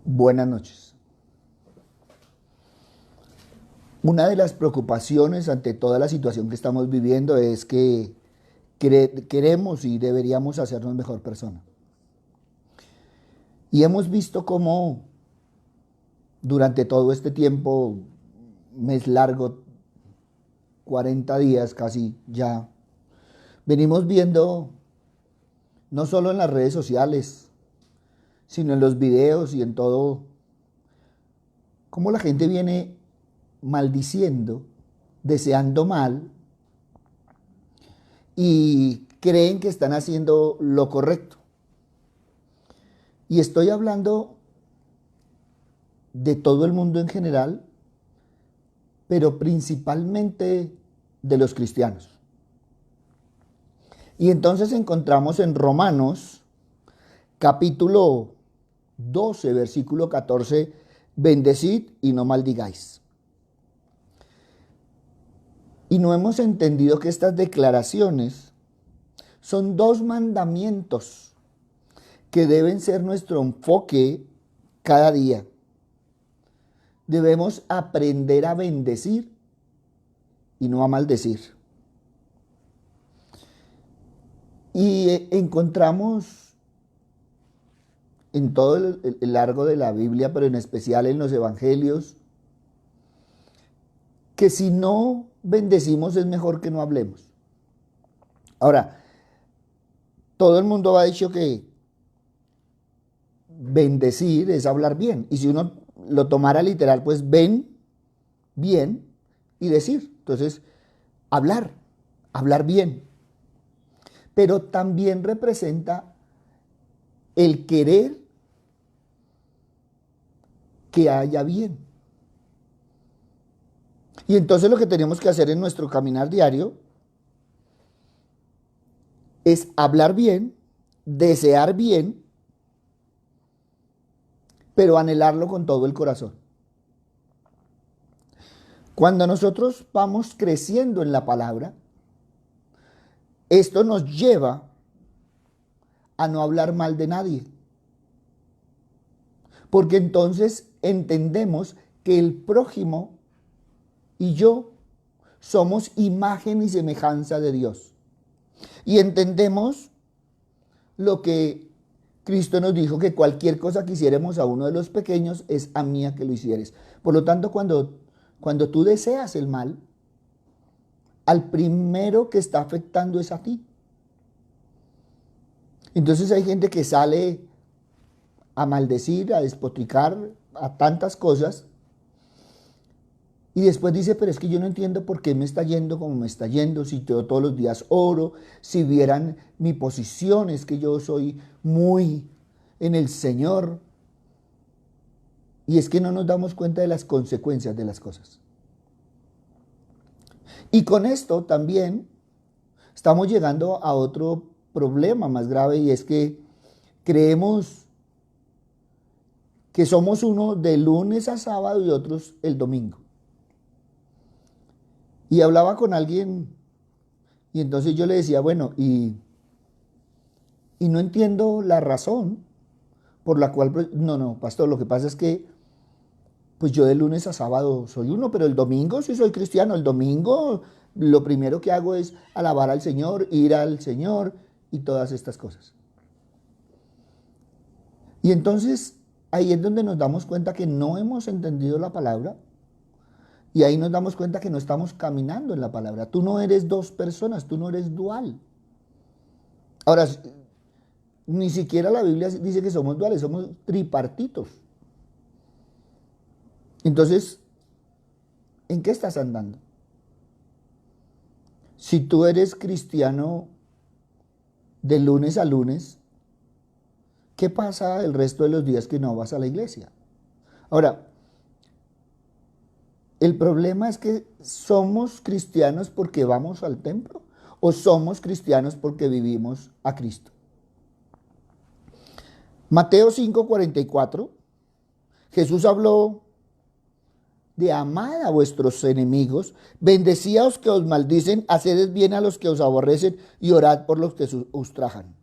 Buenas noches. Una de las preocupaciones ante toda la situación que estamos viviendo es que queremos y deberíamos hacernos mejor persona. Y hemos visto cómo durante todo este tiempo, mes largo, 40 días casi ya, venimos viendo no solo en las redes sociales, sino en los videos y en todo, cómo la gente viene maldiciendo, deseando mal y creen que están haciendo lo correcto. Y estoy hablando de todo el mundo en general, pero principalmente de los cristianos. Y entonces encontramos en Romanos capítulo 12, versículo 14, bendecid y no maldigáis. Y no hemos entendido que estas declaraciones son dos mandamientos que deben ser nuestro enfoque cada día. Debemos aprender a bendecir y no a maldecir. Y encontramos en todo el largo de la Biblia, pero en especial en los evangelios, que si no bendecimos es mejor que no hablemos. Ahora, todo el mundo ha dicho que bendecir es hablar bien. Y si uno lo tomara literal, pues ven bien y decir. Entonces, hablar bien. Pero también representa el querer que haya bien. Y entonces lo que tenemos que hacer en nuestro caminar diario es hablar bien, desear bien, pero anhelarlo con todo el corazón. Cuando nosotros vamos creciendo en la palabra, esto nos lleva a no hablar mal de nadie. Porque entonces entendemos que el prójimo y yo somos imagen y semejanza de Dios. Y entendemos lo que Cristo nos dijo, que cualquier cosa que hiciéramos a uno de los pequeños es a mí a que lo hicieres. Por lo tanto, cuando tú deseas el mal, al primero que está afectando es a ti. Entonces hay gente que sale a maldecir, a despotricar, a tantas cosas, y después dice, pero es que yo no entiendo por qué me está yendo como me está yendo, si yo todos los días oro, si vieran mi posición, es que yo soy muy en el Señor. Y es que no nos damos cuenta de las consecuencias de las cosas. Y con esto también estamos llegando a otro problema más grave, y es que creemos que somos uno de lunes a sábado y otros el domingo. Y hablaba con alguien y entonces yo le decía, bueno, y no entiendo la razón por la cual, no, pastor, lo que pasa es que pues yo de lunes a sábado soy uno, pero el domingo sí soy cristiano. El domingo lo primero que hago es alabar al Señor, ir al Señor y todas estas cosas. Y entonces ahí es donde nos damos cuenta que no hemos entendido la palabra. Y ahí nos damos cuenta que no estamos caminando en la palabra. Tú no eres dos personas, tú no eres dual. Ahora, ni siquiera la Biblia dice que somos duales, somos tripartitos. Entonces, ¿en qué estás andando? Si tú eres cristiano de lunes a lunes, ¿qué pasa el resto de los días que no vas a la iglesia? Ahora, el problema es que ¿somos cristianos porque vamos al templo o somos cristianos porque vivimos a Cristo? Mateo 5:44, Jesús habló de amad a vuestros enemigos, bendecid a los que os maldicen, haced bien a los que os aborrecen y orad por los que os ultrajan.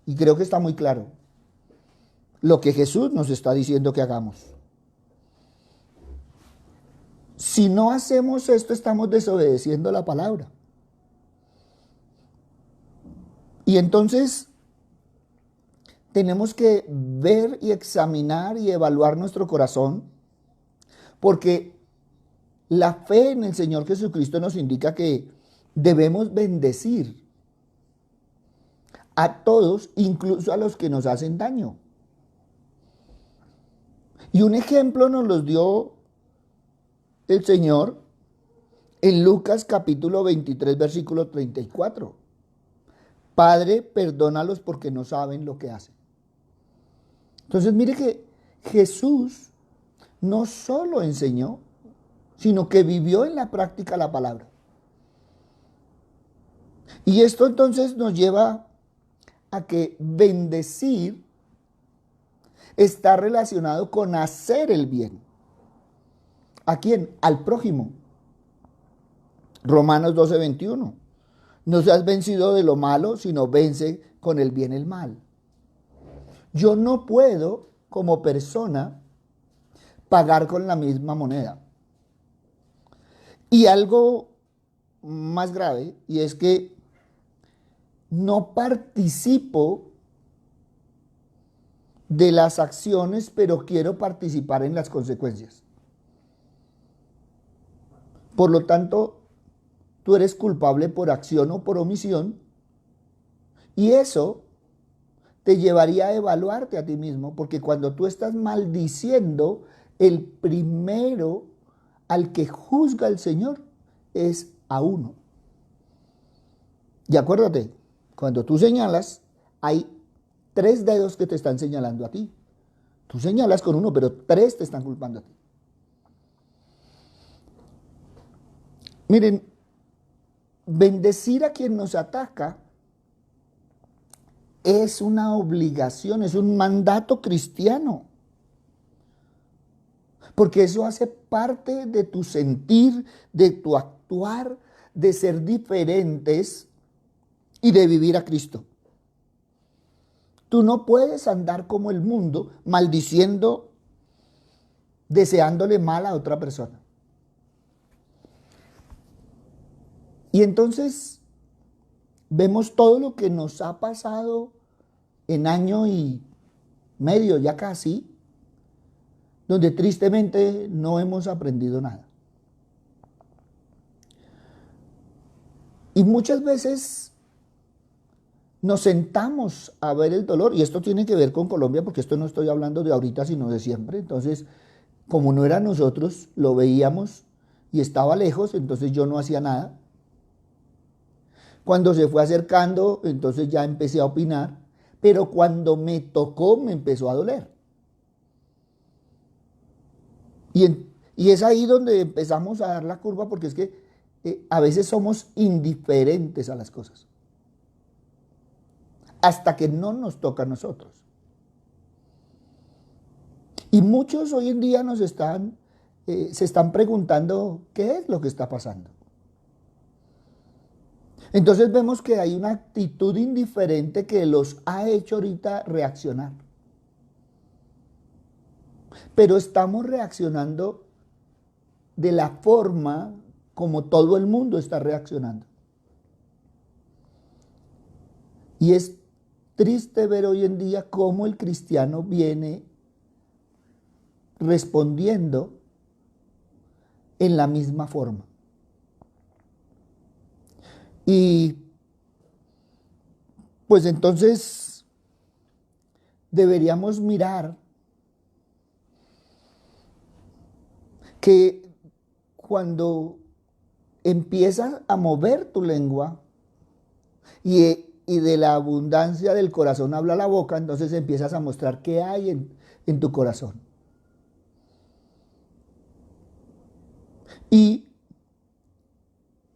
Y creo que está muy claro. lo que Jesús nos está diciendo que hagamos. Si no hacemos esto, estamos desobedeciendo la palabra. Y entonces tenemos que ver y examinar y evaluar nuestro corazón, porque la fe en el Señor Jesucristo nos indica que debemos bendecir a todos, incluso a los que nos hacen daño. Y un ejemplo nos los dio el Señor en Lucas capítulo 23, versículo 34. Padre, perdónalos porque no saben lo que hacen. Entonces mire que Jesús no solo enseñó, sino que vivió en la práctica la palabra. Y esto entonces nos lleva a que bendecir está relacionado con hacer el bien. ¿A quién? Al prójimo. Romanos 12, 21. No seas vencido de lo malo, sino vence con el bien el mal. Yo no puedo, como persona, pagar con la misma moneda. Y algo más grave, y es que no participo de las acciones, pero quiero participar en las consecuencias. Por lo tanto, tú eres culpable por acción o por omisión, y eso te llevaría a evaluarte a ti mismo, porque cuando tú estás maldiciendo, el primero al que juzga el Señor es a uno. Y acuérdate, cuando tú señalas, hay 3 dedos que te están señalando a ti. Tú señalas con uno, pero 3 te están culpando a ti. Miren, bendecir a quien nos ataca es una obligación, es un mandato cristiano. Porque eso hace parte de tu sentir, de tu actuar, de ser diferentes y de vivir a Cristo. Tú no puedes andar como el mundo maldiciendo, deseándole mal a otra persona. Y entonces vemos todo lo que nos ha pasado en año y medio, ya casi, donde tristemente no hemos aprendido nada. Y muchas veces nos sentamos a ver el dolor, y esto tiene que ver con Colombia, porque esto no estoy hablando de ahorita, sino de siempre. Entonces, como no era nosotros, lo veíamos y estaba lejos, entonces yo no hacía nada. Cuando se fue acercando, entonces ya empecé a opinar, pero cuando me tocó me empezó a doler. Y es ahí donde empezamos a dar la curva, porque es que a veces somos indiferentes a las cosas, hasta que no nos toca a nosotros. Y muchos hoy en día se están preguntando qué es lo que está pasando. Entonces vemos que hay una actitud indiferente que los ha hecho ahorita reaccionar. Pero estamos reaccionando de la forma como todo el mundo está reaccionando. Y es triste ver hoy en día cómo el cristiano viene respondiendo en la misma forma. Y pues entonces deberíamos mirar que cuando empiezas a mover tu lengua y de la abundancia del corazón habla la boca, entonces empiezas a mostrar qué hay en tu corazón. Y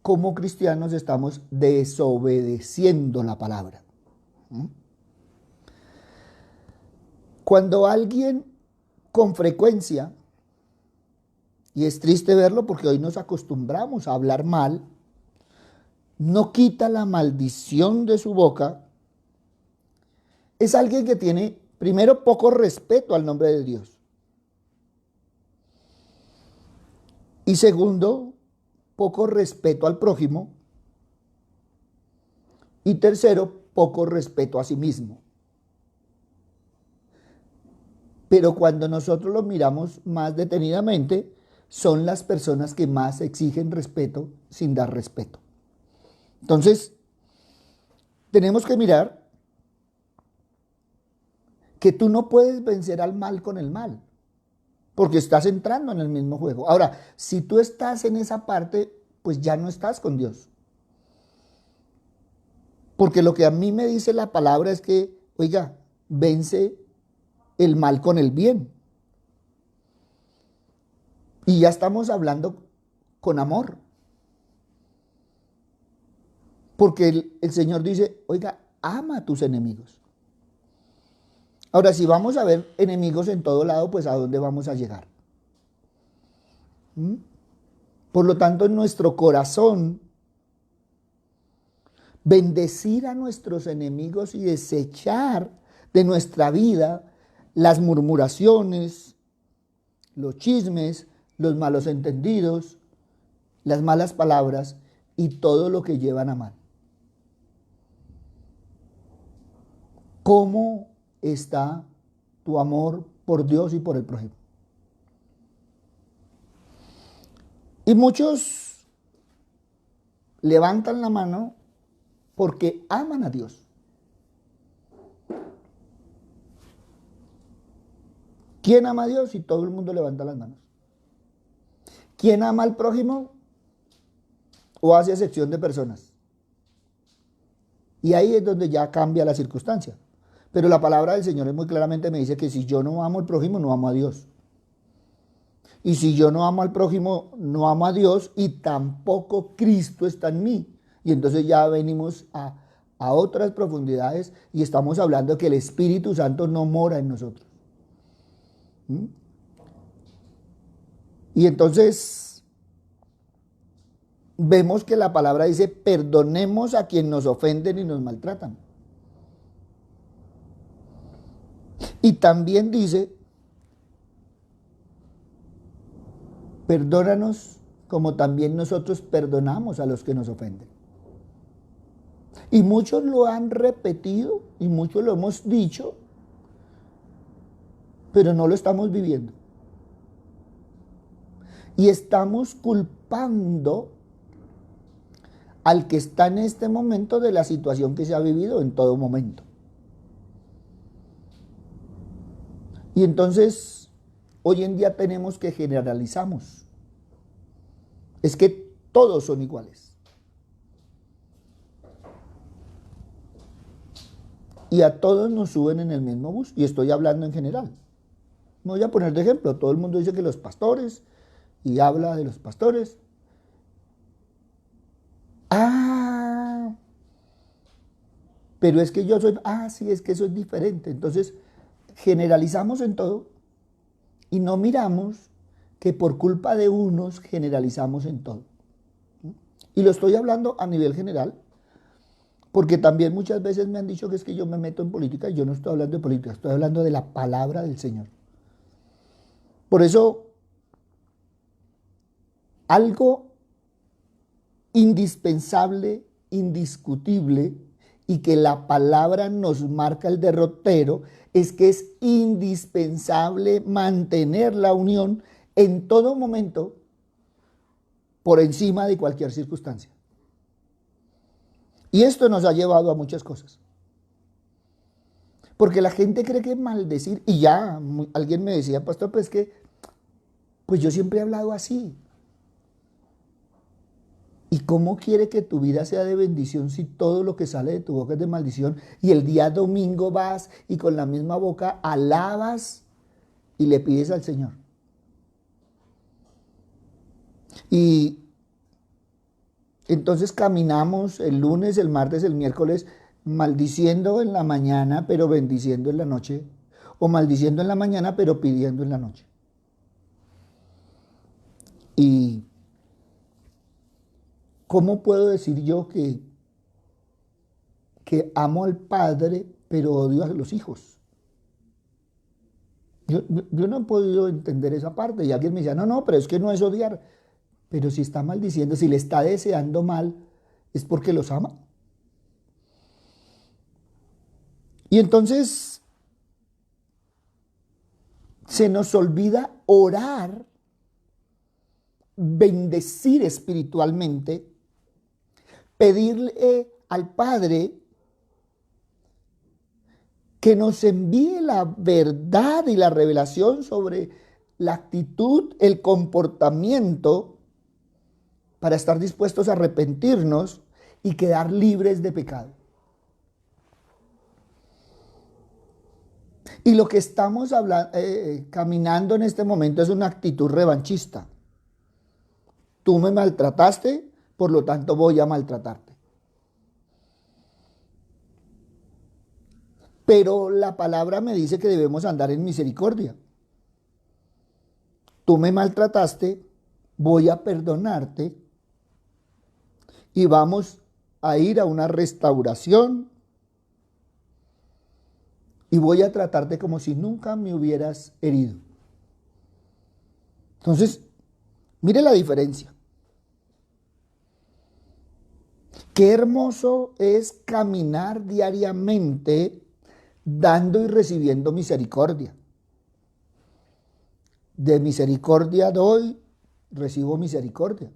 como cristianos estamos desobedeciendo la palabra. Cuando alguien con frecuencia, y es triste verlo porque hoy nos acostumbramos a hablar mal, no quita la maldición de su boca, es alguien que tiene Primero, poco respeto al nombre de Dios. Y segundo, poco respeto al prójimo. Y tercero, poco respeto a sí mismo. Pero cuando nosotros lo miramos más detenidamente, son las personas que más exigen respeto sin dar respeto. Entonces, tenemos que mirar que tú no puedes vencer al mal con el mal, porque estás entrando en el mismo juego. Ahora, si tú estás en esa parte, pues ya no estás con Dios. Porque lo que a mí me dice la palabra es que, oiga, vence el mal con el bien. Y ya estamos hablando con amor. Porque el Señor dice, oiga, ama a tus enemigos. Ahora, si vamos a ver enemigos en todo lado, pues ¿a dónde vamos a llegar? Por lo tanto, en nuestro corazón, bendecir a nuestros enemigos y desechar de nuestra vida las murmuraciones, los chismes, los malos entendidos, las malas palabras y todo lo que llevan a mal. ¿Cómo está tu amor por Dios y por el prójimo? Y muchos levantan la mano porque aman a Dios. ¿Quién ama a Dios? Y todo el mundo levanta las manos. ¿Quién ama al prójimo? ¿O hace excepción de personas? Y ahí es donde ya cambia la circunstancia. Pero la palabra del Señor es muy claramente me dice que si yo no amo al prójimo, no amo a Dios. Y si yo no amo al prójimo, no amo a Dios y tampoco Cristo está en mí. Y entonces ya venimos a otras profundidades y estamos hablando que el Espíritu Santo no mora en nosotros. Y entonces vemos que la palabra dice, perdonemos a quien nos ofenden y nos maltratan. Y también dice, perdónanos como también nosotros perdonamos a los que nos ofenden. Y muchos lo han repetido y muchos lo hemos dicho, pero no lo estamos viviendo. Y estamos culpando al que está en este momento de la situación que se ha vivido en todo momento. Y entonces, hoy en día tenemos que generalizamos. Es que todos son iguales. Y a todos nos suben en el mismo bus. Y estoy hablando en general. Me voy a poner de ejemplo. Todo el mundo dice que los pastores, y habla de los pastores. Pero es que yo soy, sí, es que eso es diferente. Entonces, generalizamos en todo y no miramos que por culpa de unos generalizamos en todo. Y lo estoy hablando a nivel general, porque también muchas veces me han dicho que es que yo me meto en política y yo no estoy hablando de política, estoy hablando de la palabra del Señor. Por eso, algo indispensable, indiscutible, y que la palabra nos marca el derrotero, es que es indispensable mantener la unión en todo momento por encima de cualquier circunstancia. Y esto nos ha llevado a muchas cosas. Porque la gente cree que maldecir, y ya alguien me decía, pastor, pues yo siempre he hablado así. ¿Y cómo quiere que tu vida sea de bendición si todo lo que sale de tu boca es de maldición y el día domingo vas y con la misma boca alabas y le pides al Señor? Y entonces caminamos el lunes, el martes, el miércoles, maldiciendo en la mañana, pero bendiciendo en la noche, o maldiciendo en la mañana, pero pidiendo en la noche. Y ¿cómo puedo decir yo que amo al Padre, pero odio a los hijos? Yo no he podido entender esa parte. Y alguien me decía, no, pero es que no es odiar. Pero si está maldiciendo, si le está deseando mal, es porque los ama. Y entonces se nos olvida orar, bendecir espiritualmente, pedirle al Padre que nos envíe la verdad y la revelación sobre la actitud, el comportamiento, para estar dispuestos a arrepentirnos y quedar libres de pecado. Y lo que estamos caminando en este momento es una actitud revanchista. Tú me maltrataste, por lo tanto voy a maltratarte. Pero la palabra me dice que debemos andar en misericordia. Tú me maltrataste, voy a perdonarte y vamos a ir a una restauración y voy a tratarte como si nunca me hubieras herido. Entonces, mire la diferencia. Qué hermoso es caminar diariamente dando y recibiendo misericordia. De misericordia doy, recibo misericordia.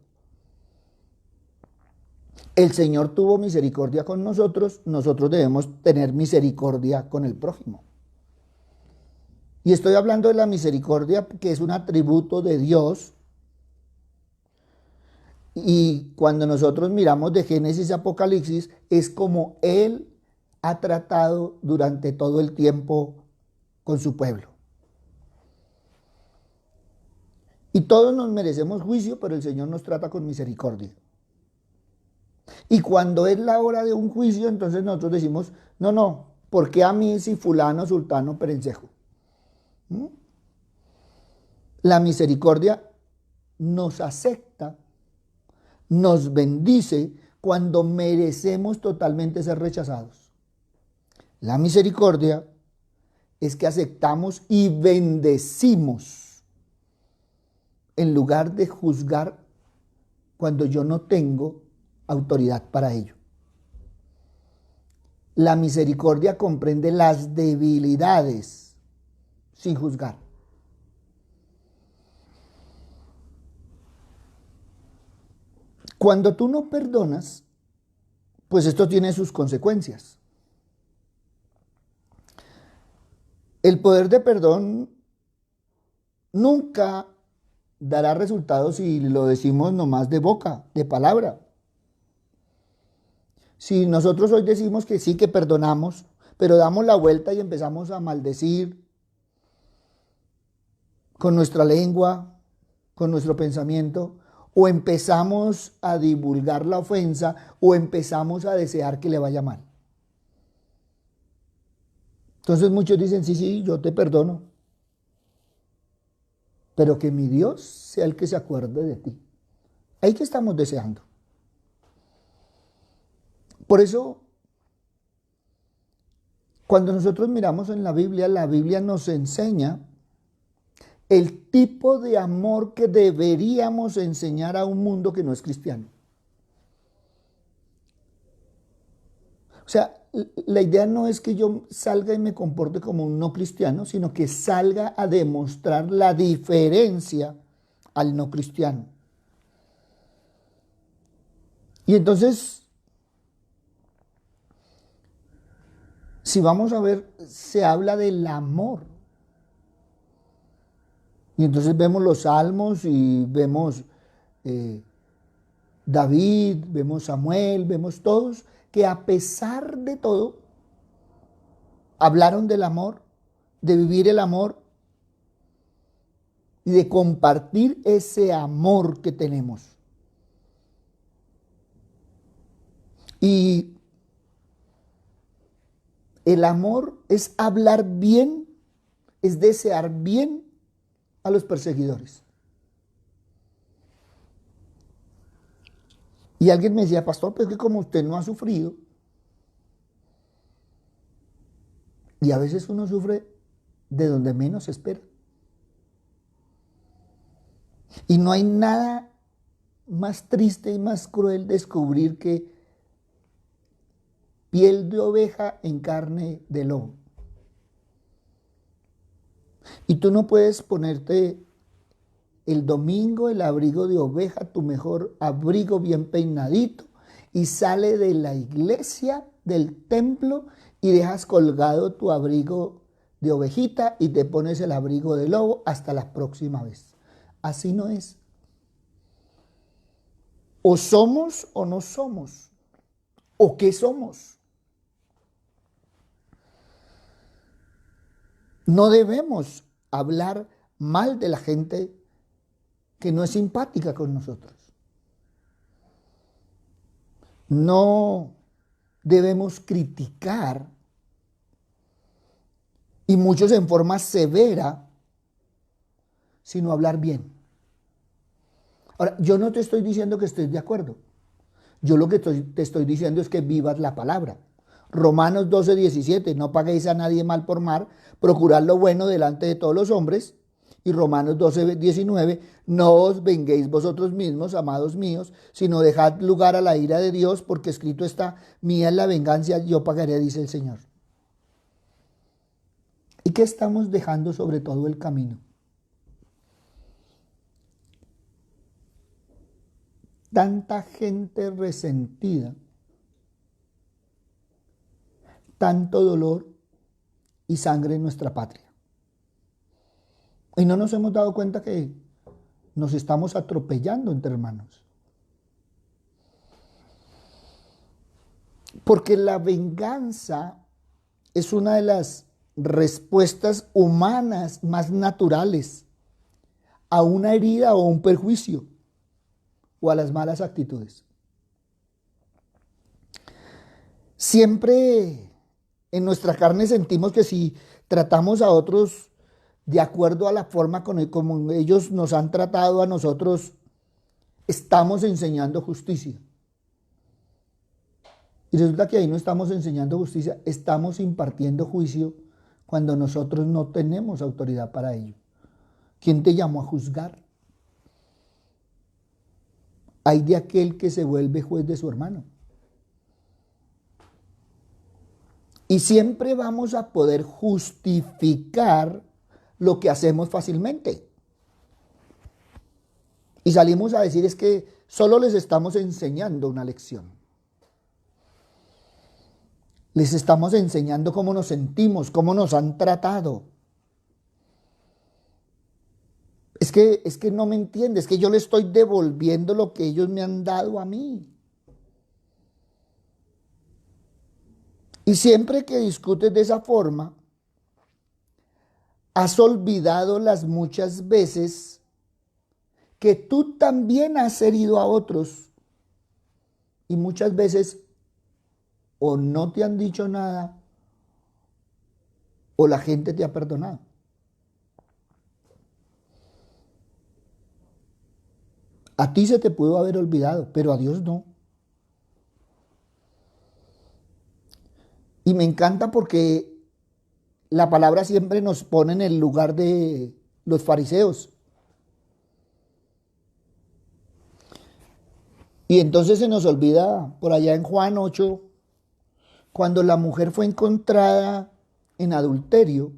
El Señor tuvo misericordia con nosotros, nosotros debemos tener misericordia con el prójimo. Y estoy hablando de la misericordia que es un atributo de Dios. Y cuando nosotros miramos de Génesis a Apocalipsis, es como Él ha tratado durante todo el tiempo con su pueblo. Y todos nos merecemos juicio, pero el Señor nos trata con misericordia. Y cuando es la hora de un juicio, entonces nosotros decimos, no, ¿por qué a mí si fulano, sultano, perencejo? La misericordia nos acepta, nos bendice cuando merecemos totalmente ser rechazados. La misericordia es que aceptamos y bendecimos en lugar de juzgar cuando yo no tengo autoridad para ello. La misericordia comprende las debilidades sin juzgar. Cuando tú no perdonas, pues esto tiene sus consecuencias. El poder de perdón nunca dará resultados si lo decimos nomás de boca, de palabra. Si nosotros hoy decimos que sí, que perdonamos, pero damos la vuelta y empezamos a maldecir con nuestra lengua, con nuestro pensamiento, o empezamos a divulgar la ofensa, o empezamos a desear que le vaya mal. Entonces muchos dicen, sí, yo te perdono, pero que mi Dios sea el que se acuerde de ti. Ahí que estamos deseando. Por eso, cuando nosotros miramos en la Biblia nos enseña el tipo de amor que deberíamos enseñar a un mundo que no es cristiano. O sea, la idea no es que yo salga y me comporte como un no cristiano, sino que salga a demostrar la diferencia al no cristiano. Y entonces, si vamos a ver, se habla del amor. Y entonces vemos los salmos y vemos David, vemos Samuel, vemos todos que a pesar de todo hablaron del amor, de vivir el amor y de compartir ese amor que tenemos. Y el amor es hablar bien, es desear bien a los perseguidores. Y alguien me decía, pastor, pero es que como usted no ha sufrido, y a veces uno sufre de donde menos se espera. Y no hay nada más triste y más cruel descubrir que piel de oveja en carne de lobo. Y tú no puedes ponerte el domingo el abrigo de oveja, tu mejor abrigo bien peinadito, y sale de la iglesia, del templo, y dejas colgado tu abrigo de ovejita y te pones el abrigo de lobo hasta la próxima vez. Así no es. O somos o no somos. ¿O qué somos? No debemos hablar mal de la gente que no es simpática con nosotros. No debemos criticar, y muchos en forma severa, sino hablar bien. Ahora, yo no te estoy diciendo que estés de acuerdo. Yo lo que te estoy diciendo es que vivas la palabra. Romanos 12:17, no paguéis a nadie mal por mal, procurad lo bueno delante de todos los hombres. Y Romanos 12:19, no os venguéis vosotros mismos, amados míos, sino dejad lugar a la ira de Dios, porque escrito está, mía es la venganza, yo pagaré, dice el Señor. ¿Y qué estamos dejando sobre todo el camino? Tanta gente resentida, tanto dolor y sangre en nuestra patria. Y no nos hemos dado cuenta que nos estamos atropellando entre hermanos. Porque la venganza es una de las respuestas humanas más naturales a una herida o un perjuicio o a las malas actitudes. Siempre en nuestra carne sentimos que si tratamos a otros de acuerdo a la forma como ellos nos han tratado a nosotros, estamos enseñando justicia. Y resulta que ahí no estamos enseñando justicia, estamos impartiendo juicio cuando nosotros no tenemos autoridad para ello. ¿Quién te llamó a juzgar? Hay de aquel que se vuelve juez de su hermano. Y siempre vamos a poder justificar lo que hacemos fácilmente. Y salimos a decir es que solo les estamos enseñando una lección. Les estamos enseñando cómo nos sentimos, cómo nos han tratado. Es que no me entiendes, es que yo le estoy devolviendo lo que ellos me han dado a mí. Y siempre que discutes de esa forma, has olvidado las muchas veces que tú también has herido a otros y muchas veces o no te han dicho nada o la gente te ha perdonado. A ti se te pudo haber olvidado, pero a Dios no. Y me encanta porque la palabra siempre nos pone en el lugar de los fariseos. Y entonces se nos olvida por allá en Juan 8, cuando la mujer fue encontrada en adulterio.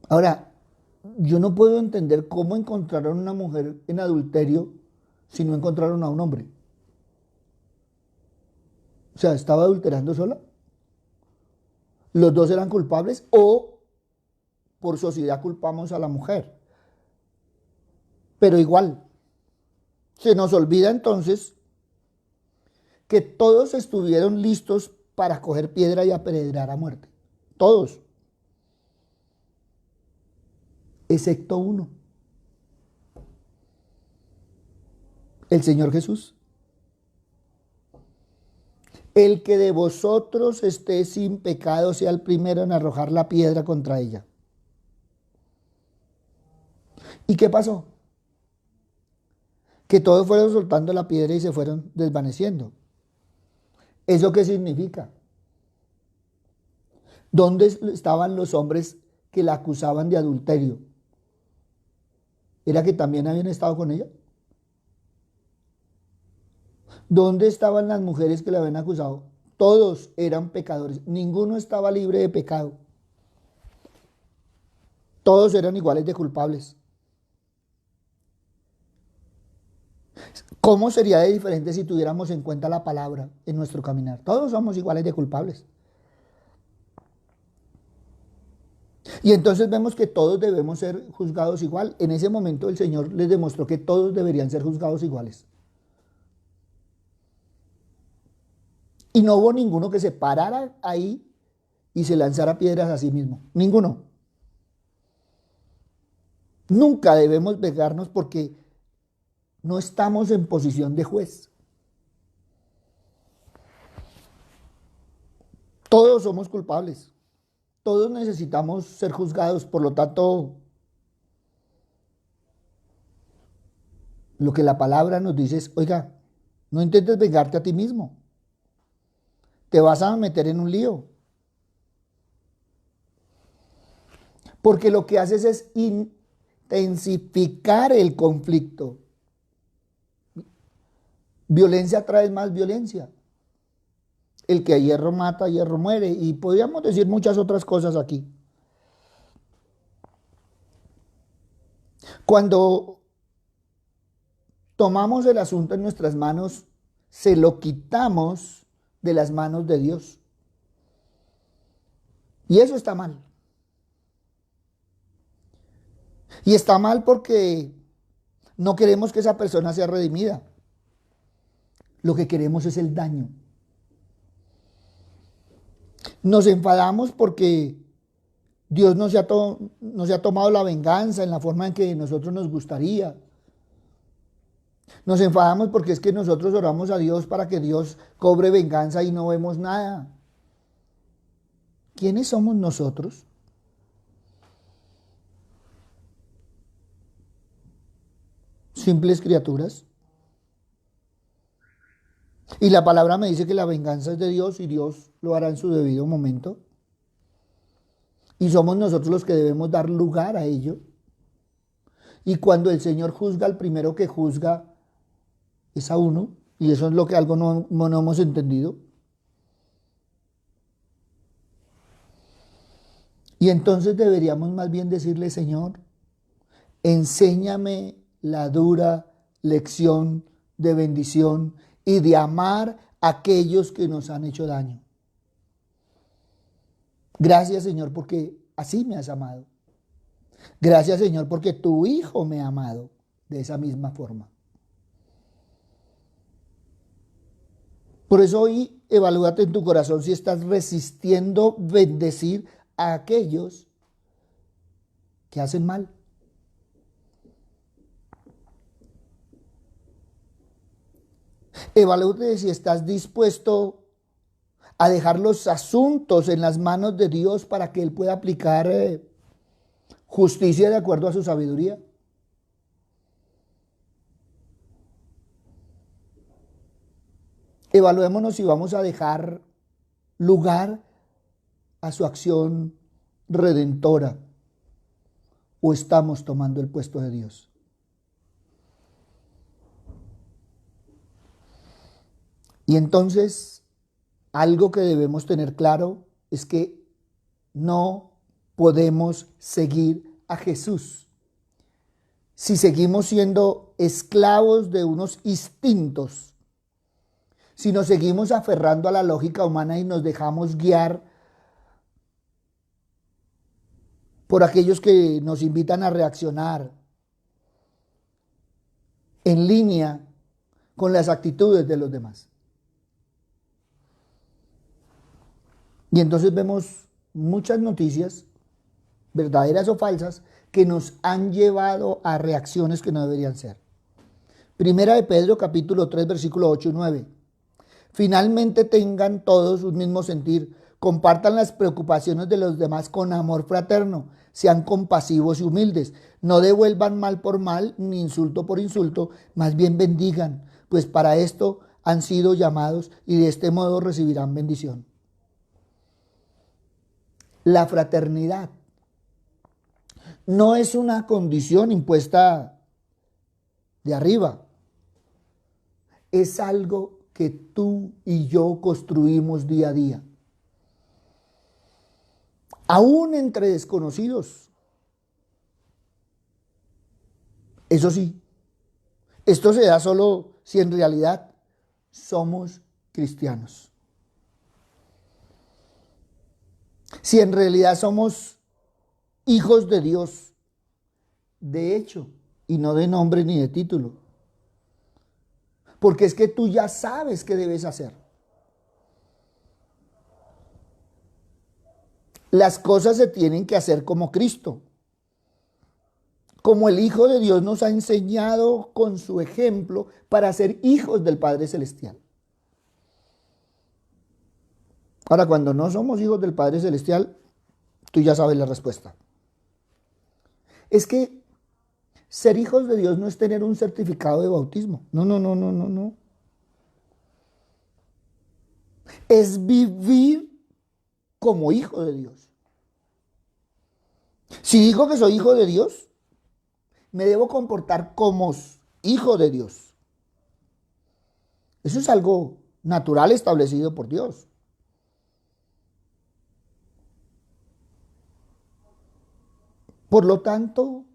Ahora, yo no puedo entender cómo encontraron a una mujer en adulterio si no encontraron a un hombre. O sea, ¿estaba adulterando sola? ¿Los dos eran culpables o por sociedad culpamos a la mujer? Pero igual, se nos olvida entonces que todos estuvieron listos para coger piedra y apedrear a muerte. Todos. Excepto uno. El Señor Jesús. El que de vosotros esté sin pecado sea el primero en arrojar la piedra contra ella. ¿Y qué pasó? Que todos fueron soltando la piedra y se fueron desvaneciendo. ¿Eso qué significa? ¿Dónde estaban los hombres que la acusaban de adulterio? ¿Era que también habían estado con ella? ¿Dónde estaban las mujeres que la habían acusado? Todos eran pecadores. Ninguno estaba libre de pecado. Todos eran iguales de culpables. ¿Cómo sería de diferente si tuviéramos en cuenta la palabra en nuestro caminar? Todos somos iguales de culpables. Y entonces vemos que todos debemos ser juzgados igual. En ese momento el Señor les demostró que todos deberían ser juzgados iguales. Y no hubo ninguno que se parara ahí y se lanzara piedras a sí mismo. Ninguno. Nunca debemos pegarnos porque no estamos en posición de juez. Todos somos culpables. Todos necesitamos ser juzgados. Por lo tanto, lo que la palabra nos dice es, oiga, no intentes vengarte a ti mismo. Te vas a meter en un lío. Porque lo que haces es intensificar el conflicto. Violencia trae más violencia. El que a hierro mata, a hierro muere. Y podríamos decir muchas otras cosas aquí. Cuando tomamos el asunto en nuestras manos, se lo quitamos de las manos de Dios. Y eso está mal. Y está mal porque no queremos que esa persona sea redimida. Lo que queremos es el daño. Nos enfadamos porque Dios no se ha tomado la venganza en la forma en que nosotros nos gustaría. Nos enfadamos porque es que nosotros oramos a Dios para que Dios cobre venganza y no vemos nada. ¿Quiénes somos nosotros? Simples criaturas. Y la palabra me dice que la venganza es de Dios y Dios lo hará en su debido momento. Y somos nosotros los que debemos dar lugar a ello. Y cuando el Señor juzga, el primero que juzga es a uno. Y eso es lo que algo no hemos entendido. Y entonces deberíamos más bien decirle, Señor, enséñame la dura lección de bendición y de amar a aquellos que nos han hecho daño. Gracias, Señor, porque así me has amado. Gracias, Señor, porque tu Hijo me ha amado de esa misma forma. Por eso hoy evalúate en tu corazón si estás resistiendo bendecir a aquellos que hacen mal. Evalúate si estás dispuesto a dejar los asuntos en las manos de Dios para que Él pueda aplicar justicia de acuerdo a su sabiduría. Evaluémonos si vamos a dejar lugar a su acción redentora o estamos tomando el puesto de Dios. Y entonces, algo que debemos tener claro es que no podemos seguir a Jesús si seguimos siendo esclavos de unos instintos, si nos seguimos aferrando a la lógica humana y nos dejamos guiar por aquellos que nos invitan a reaccionar en línea con las actitudes de los demás. Y entonces vemos muchas noticias, verdaderas o falsas, que nos han llevado a reacciones que no deberían ser. Primera de Pedro, capítulo 3, versículo 8 y 9. Finalmente tengan todos un mismo sentir, compartan las preocupaciones de los demás con amor fraterno, sean compasivos y humildes, no devuelvan mal por mal ni insulto por insulto, más bien bendigan, pues para esto han sido llamados y de este modo recibirán bendición. La fraternidad no es una condición impuesta de arriba, es algo que tú y yo construimos día a día. Aún entre desconocidos. Eso sí, esto se da solo si en realidad somos cristianos. Si en realidad somos hijos de Dios, de hecho, y no de nombre ni de título. Porque es que tú ya sabes qué debes hacer. Las cosas se tienen que hacer como Cristo. Como el Hijo de Dios nos ha enseñado con su ejemplo para ser hijos del Padre Celestial. Ahora, cuando no somos hijos del Padre Celestial, tú ya sabes la respuesta. Es que ser hijos de Dios no es tener un certificado de bautismo. No, no, no, no, no, no. Es vivir como hijo de Dios. Si digo que soy hijo de Dios, me debo comportar como hijo de Dios. Eso es algo natural establecido por Dios. Por lo tanto,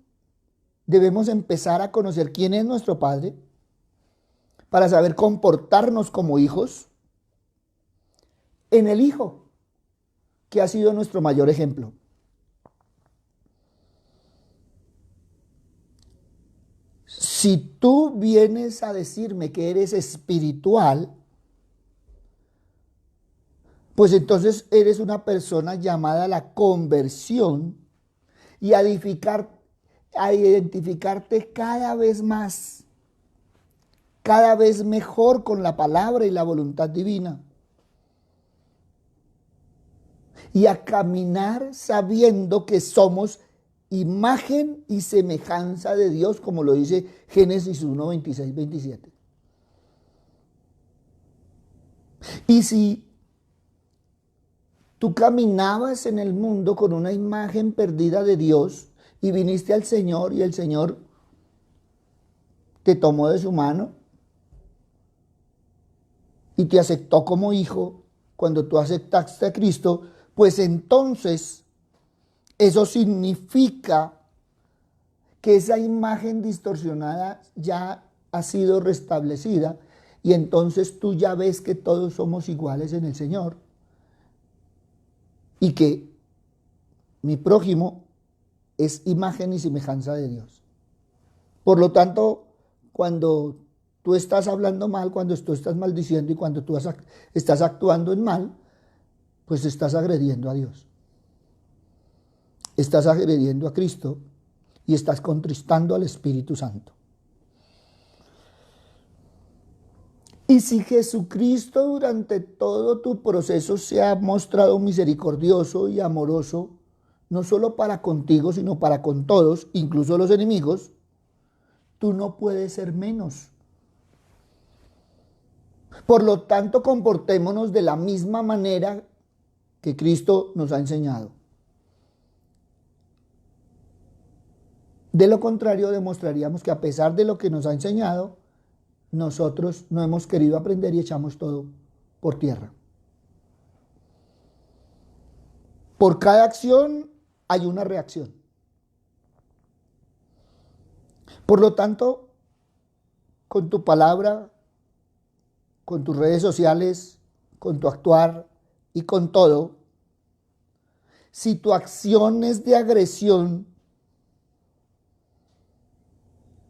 debemos empezar a conocer quién es nuestro Padre para saber comportarnos como hijos en el Hijo, que ha sido nuestro mayor ejemplo. Si tú vienes a decirme que eres espiritual, pues entonces eres una persona llamada a la conversión y a identificarte cada vez más, cada vez mejor con la palabra y la voluntad divina. Y a caminar sabiendo que somos imagen y semejanza de Dios, como lo dice Génesis 1, 26, 27. Y si tú caminabas en el mundo con una imagen perdida de Dios y viniste al Señor y el Señor te tomó de su mano y te aceptó como hijo, cuando tú aceptaste a Cristo, pues entonces eso significa que esa imagen distorsionada ya ha sido restablecida y entonces tú ya ves que todos somos iguales en el Señor y que mi prójimo es imagen y semejanza de Dios. Por lo tanto, cuando tú estás hablando mal, cuando tú estás maldiciendo y cuando tú estás actuando en mal, pues estás agrediendo a Dios. Estás agrediendo a Cristo y estás contristando al Espíritu Santo. Y si Jesucristo durante todo tu proceso se ha mostrado misericordioso y amoroso, no solo para contigo, sino para con todos, incluso los enemigos, tú no puedes ser menos. Por lo tanto, comportémonos de la misma manera que Cristo nos ha enseñado. De lo contrario, demostraríamos que a pesar de lo que nos ha enseñado, nosotros no hemos querido aprender y echamos todo por tierra. Por cada acción hay una reacción. Por lo tanto, con tu palabra, con tus redes sociales, con tu actuar y con todo, si tu acción es de agresión,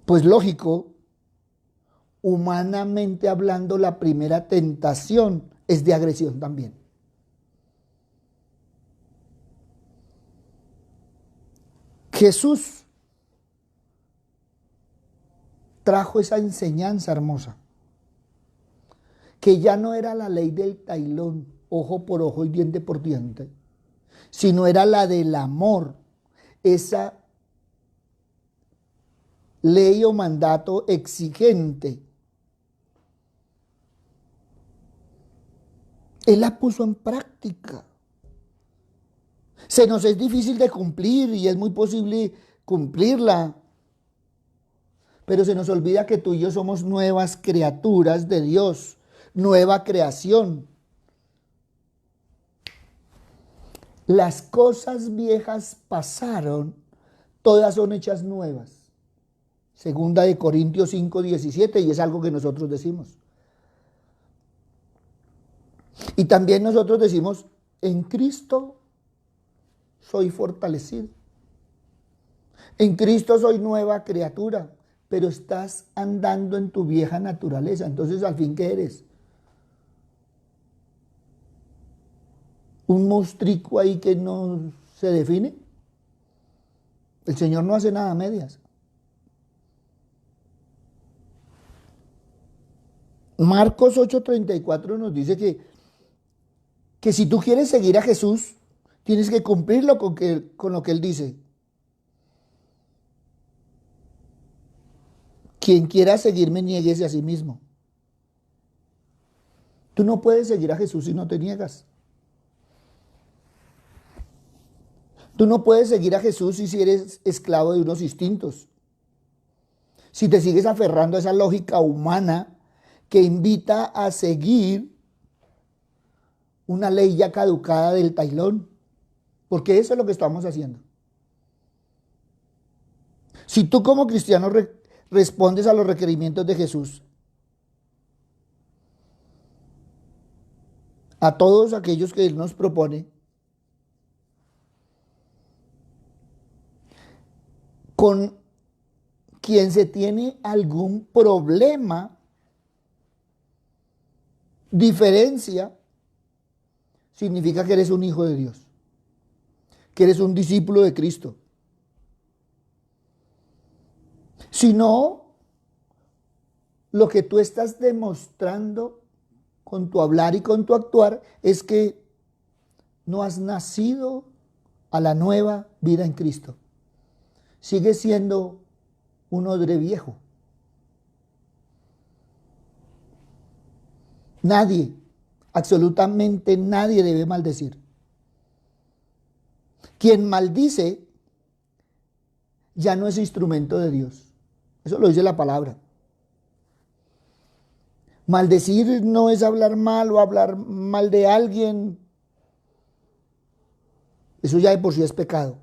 pues lógico, humanamente hablando, la primera tentación es de agresión también. Jesús trajo esa enseñanza hermosa, que ya no era la ley del tailón, ojo por ojo y diente por diente, sino era la del amor, esa ley o mandato exigente. Él la puso en práctica. Se nos es difícil de cumplir y es muy posible cumplirla, pero se nos olvida que tú y yo somos nuevas criaturas de Dios, nueva creación. Las cosas viejas pasaron, todas son hechas nuevas. Segunda de Corintios 5:17, y es algo que nosotros decimos. Y también nosotros decimos, en Cristo soy fortalecido. En Cristo soy nueva criatura, pero estás andando en tu vieja naturaleza. Entonces, ¿al fin qué eres? ¿Un monstruo ahí que no se define? El Señor no hace nada a medias. Marcos 8:34 nos dice que si tú quieres seguir a Jesús, tienes que cumplirlo con lo que Él dice. Quien quiera seguirme, niéguese a sí mismo. Tú no puedes seguir a Jesús si no te niegas. Tú no puedes seguir a Jesús si eres esclavo de unos instintos. Si te sigues aferrando a esa lógica humana que invita a seguir una ley ya caducada del tailón. Porque eso es lo que estamos haciendo. Si tú como cristiano respondes a los requerimientos de Jesús, a todos aquellos que Él nos propone, con quien se tiene algún problema, diferencia, significa que eres un hijo de Dios, que eres un discípulo de Cristo. Si no, lo que tú estás demostrando con tu hablar y con tu actuar es que no has nacido a la nueva vida en Cristo. Sigues siendo un odre viejo. Nadie, absolutamente nadie debe maldecir. Quien maldice ya no es instrumento de Dios. Eso lo dice la palabra. Maldecir no es hablar mal o hablar mal de alguien. Eso ya de por sí es pecado.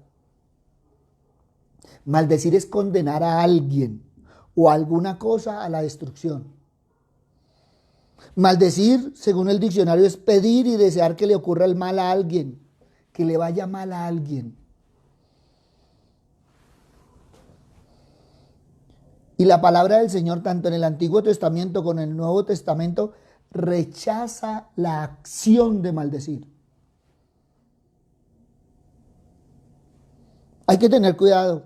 Maldecir es condenar a alguien o a alguna cosa a la destrucción. Maldecir, según el diccionario, es pedir y desear que le ocurra el mal a alguien, que le vaya mal a alguien. Y la palabra del Señor, tanto en el Antiguo Testamento como en el Nuevo Testamento, rechaza la acción de maldecir. Hay que tener cuidado.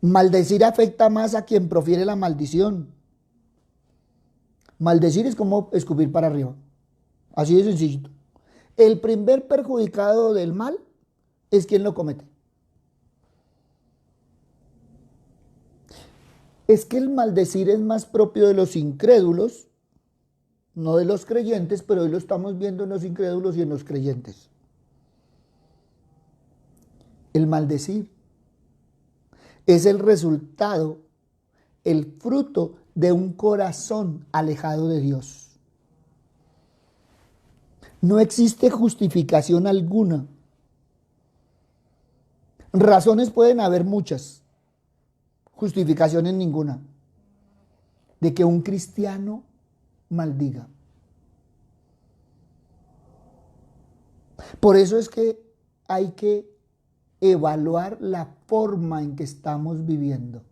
Maldecir afecta más a quien profiere la maldición. Maldecir es como escupir para arriba. Así de sencillito. El primer perjudicado del mal es quien lo comete. Es que el maldecir es más propio de los incrédulos, no de los creyentes, pero hoy lo estamos viendo en los incrédulos y en los creyentes. El maldecir es el resultado, el fruto de un corazón alejado de Dios. No existe justificación alguna. Razones pueden haber muchas, justificaciones ninguna, de que un cristiano maldiga. Por eso es que hay que evaluar la forma en que estamos viviendo.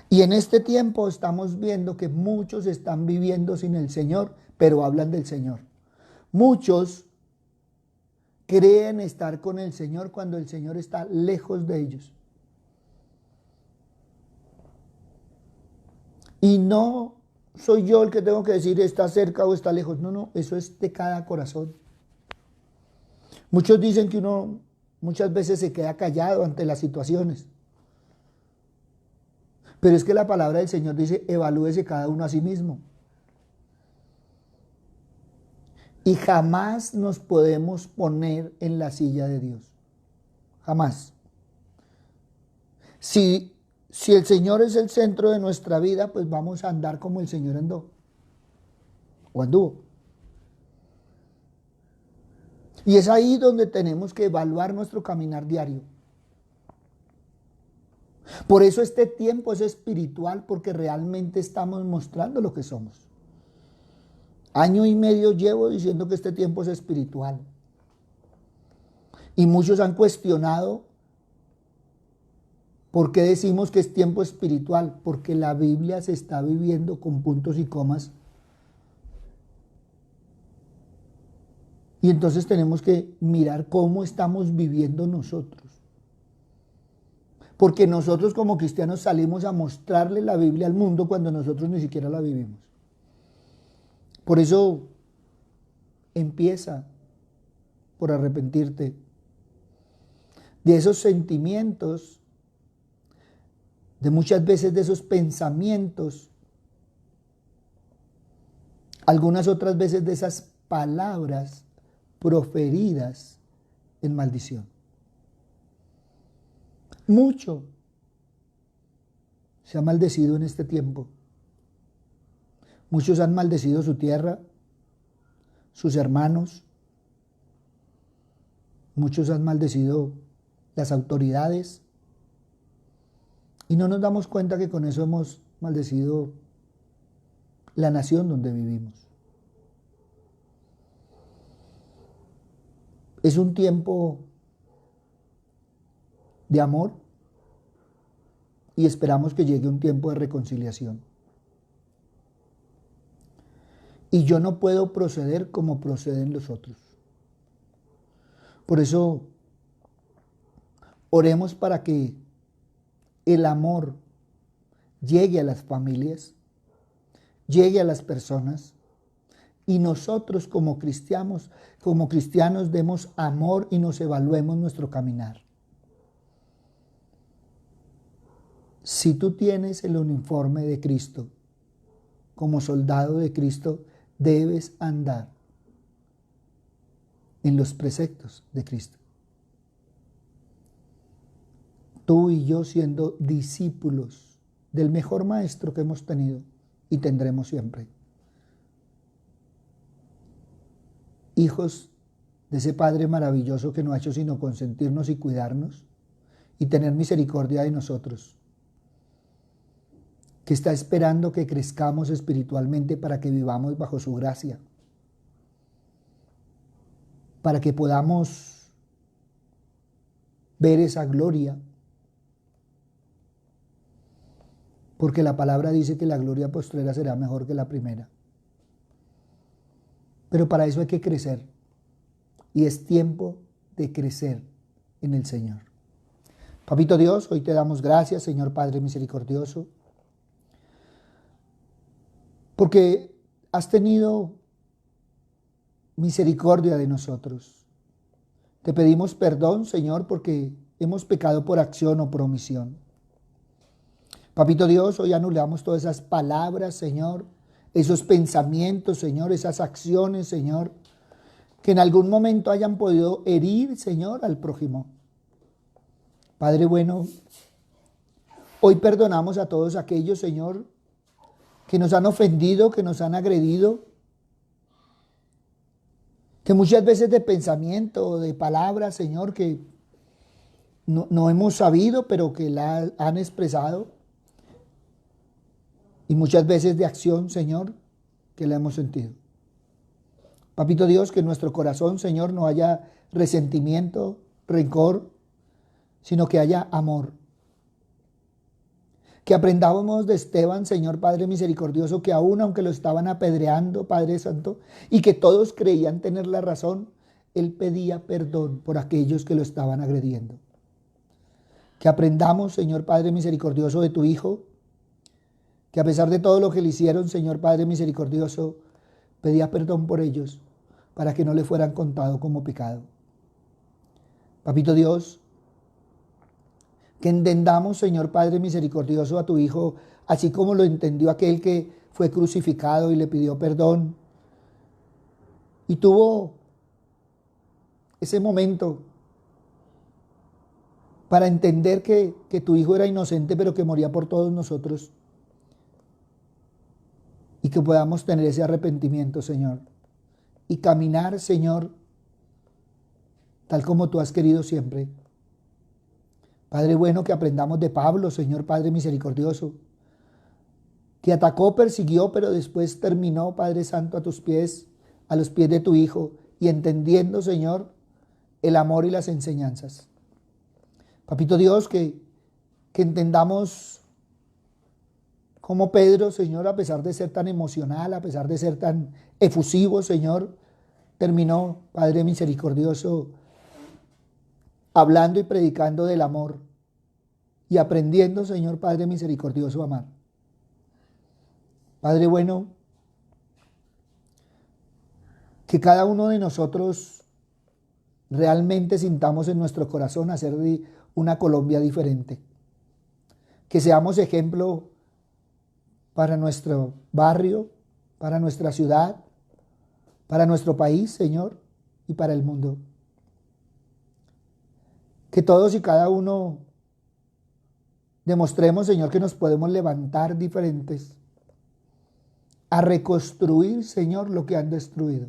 Y en este tiempo estamos viendo que muchos están viviendo sin el Señor, pero hablan del Señor. Muchos creen estar con el Señor cuando el Señor está lejos de ellos. Y no soy yo el que tengo que decir está cerca o está lejos. No, eso es de cada corazón. Muchos dicen que uno muchas veces se queda callado ante las situaciones. Pero es que la palabra del Señor dice, evalúese cada uno a sí mismo. Y jamás nos podemos poner en la silla de Dios. Jamás. Si el Señor es el centro de nuestra vida, pues vamos a andar como el Señor andó. O anduvo. Y es ahí donde tenemos que evaluar nuestro caminar diario. Por eso este tiempo es espiritual, porque realmente estamos mostrando lo que somos. 1.5 años llevo diciendo que este tiempo es espiritual. Y muchos han cuestionado por qué decimos que es tiempo espiritual. Porque la Biblia se está viviendo con puntos y comas. Y entonces tenemos que mirar cómo estamos viviendo nosotros. Porque nosotros como cristianos salimos a mostrarle la Biblia al mundo cuando nosotros ni siquiera la vivimos. Por eso empieza por arrepentirte de esos sentimientos, de muchas veces de esos pensamientos, algunas otras veces de esas palabras proferidas en maldición. Mucho se ha maldecido en este tiempo. Muchos han maldecido su tierra, sus hermanos. Muchos han maldecido las autoridades. Y no nos damos cuenta que con eso hemos maldecido la nación donde vivimos. Es un tiempo de amor y esperamos que llegue un tiempo de reconciliación. Y yo no puedo proceder como proceden los otros. Por eso, oremos para que el amor llegue a las familias, llegue a las personas, y nosotros como cristianos demos amor y nos evaluemos nuestro caminar. Si tú tienes el uniforme de Cristo, como soldado de Cristo, debes andar en los preceptos de Cristo. Tú y yo siendo discípulos del mejor maestro que hemos tenido y tendremos siempre. Hijos de ese Padre maravilloso que no ha hecho sino consentirnos y cuidarnos y tener misericordia de nosotros, que está esperando que crezcamos espiritualmente para que vivamos bajo su gracia, para que podamos ver esa gloria, porque la palabra dice que la gloria postrera será mejor que la primera. Pero para eso hay que crecer, y es tiempo de crecer en el Señor. Papito Dios, hoy te damos gracias, Señor Padre misericordioso, porque has tenido misericordia de nosotros. Te pedimos perdón, Señor, porque hemos pecado por acción o por omisión. Papito Dios, hoy anulamos todas esas palabras, Señor, esos pensamientos, Señor, esas acciones, Señor, que en algún momento hayan podido herir, Señor, al prójimo. Padre bueno, hoy perdonamos a todos aquellos, Señor, que nos han ofendido, que nos han agredido, que muchas veces de pensamiento o de palabras, Señor, que no hemos sabido, pero que la han expresado, y muchas veces de acción, Señor, que la hemos sentido. Papito Dios, que en nuestro corazón, Señor, no haya resentimiento, rencor, sino que haya amor. Que aprendamos de Esteban, Señor Padre misericordioso, que aún aunque lo estaban apedreando, Padre Santo, y que todos creían tener la razón, él pedía perdón por aquellos que lo estaban agrediendo. Que aprendamos, Señor Padre misericordioso, de tu Hijo, que a pesar de todo lo que le hicieron, Señor Padre misericordioso, pedía perdón por ellos, para que no le fueran contado como pecado. Papito Dios, que entendamos, Señor Padre misericordioso, a tu Hijo, así como lo entendió aquel que fue crucificado y le pidió perdón, y tuvo ese momento para entender que tu hijo era inocente, pero que moría por todos nosotros. Y que podamos tener ese arrepentimiento, Señor. Y caminar, Señor, tal como tú has querido siempre. Padre bueno, que aprendamos de Pablo, Señor Padre misericordioso, que atacó, persiguió, pero después terminó, Padre Santo, a tus pies, a los pies de tu Hijo, y entendiendo, Señor, el amor y las enseñanzas. Papito Dios, que entendamos como Pedro, Señor, a pesar de ser tan emocional, a pesar de ser tan efusivo, Señor, terminó, Padre misericordioso, hablando y predicando del amor y aprendiendo, Señor Padre misericordioso, a amar. Padre bueno, que cada uno de nosotros realmente sintamos en nuestro corazón hacer de una Colombia diferente. Que seamos ejemplo para nuestro barrio, para nuestra ciudad, para nuestro país, Señor, y para el mundo. Que todos y cada uno demostremos, Señor, que nos podemos levantar diferentes a reconstruir, Señor, lo que han destruido.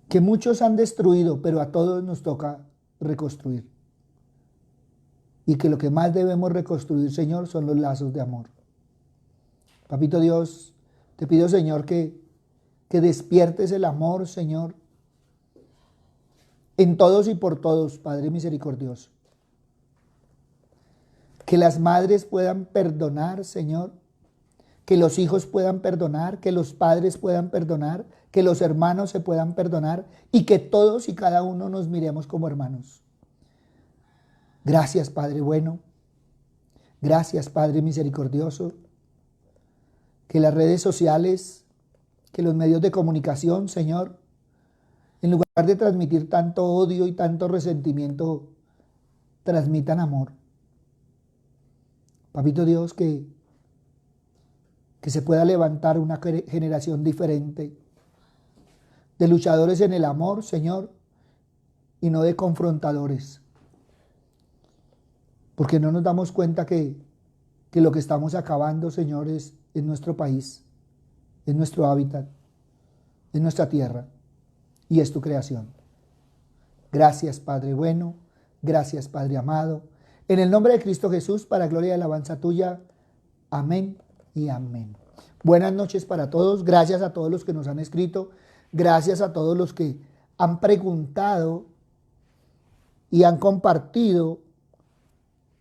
Que muchos han destruido, pero a todos nos toca reconstruir. Y que lo que más debemos reconstruir, Señor, son los lazos de amor. Papito Dios, te pido, Señor, que despiertes el amor, Señor, en todos y por todos, Padre misericordioso. Que las madres puedan perdonar, Señor. Que los hijos puedan perdonar, que los padres puedan perdonar, que los hermanos se puedan perdonar y que todos y cada uno nos miremos como hermanos. Gracias, Padre bueno. Gracias, Padre misericordioso. Que las redes sociales, que los medios de comunicación, Señor, en lugar de transmitir tanto odio y tanto resentimiento, transmitan amor. Papito Dios, que se pueda levantar una generación diferente de luchadores en el amor, Señor, y no de confrontadores. Porque no nos damos cuenta que lo que estamos acabando, Señor, es nuestro país, es nuestro hábitat, es nuestra tierra y es tu creación. Gracias, Padre bueno, gracias, Padre amado. En el nombre de Cristo Jesús, para gloria y alabanza tuya. Amén y amén. Buenas noches para todos. Gracias a todos los que nos han escrito. Gracias a todos los que han preguntado y han compartido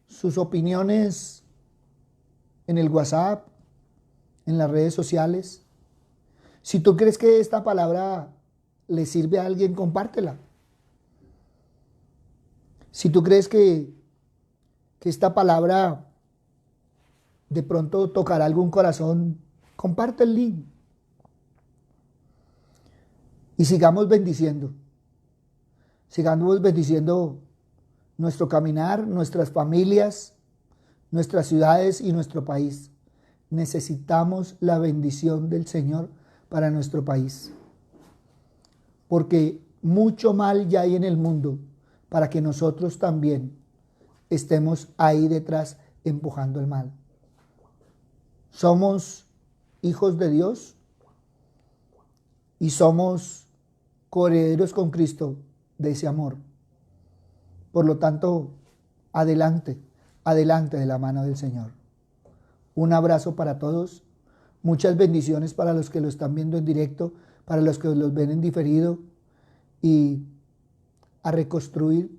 sus opiniones en el WhatsApp, en las redes sociales. Si tú crees que esta palabra le sirve a alguien, compártela. Si tú crees que esta palabra de pronto tocará algún corazón, comparte el link. Y sigamos bendiciendo. Sigamos bendiciendo nuestro caminar, nuestras familias, nuestras ciudades y nuestro país. Necesitamos la bendición del Señor para nuestro país. Porque mucho mal ya hay en el mundo para que nosotros también estemos ahí detrás empujando el mal. Somos hijos de Dios y somos coherederos con Cristo de ese amor. Por lo tanto, adelante, adelante de la mano del Señor. Un abrazo para todos, muchas bendiciones para los que lo están viendo en directo, para los que los ven en diferido y a reconstruir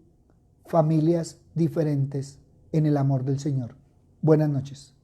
familias diferentes en el amor del Señor. Buenas noches.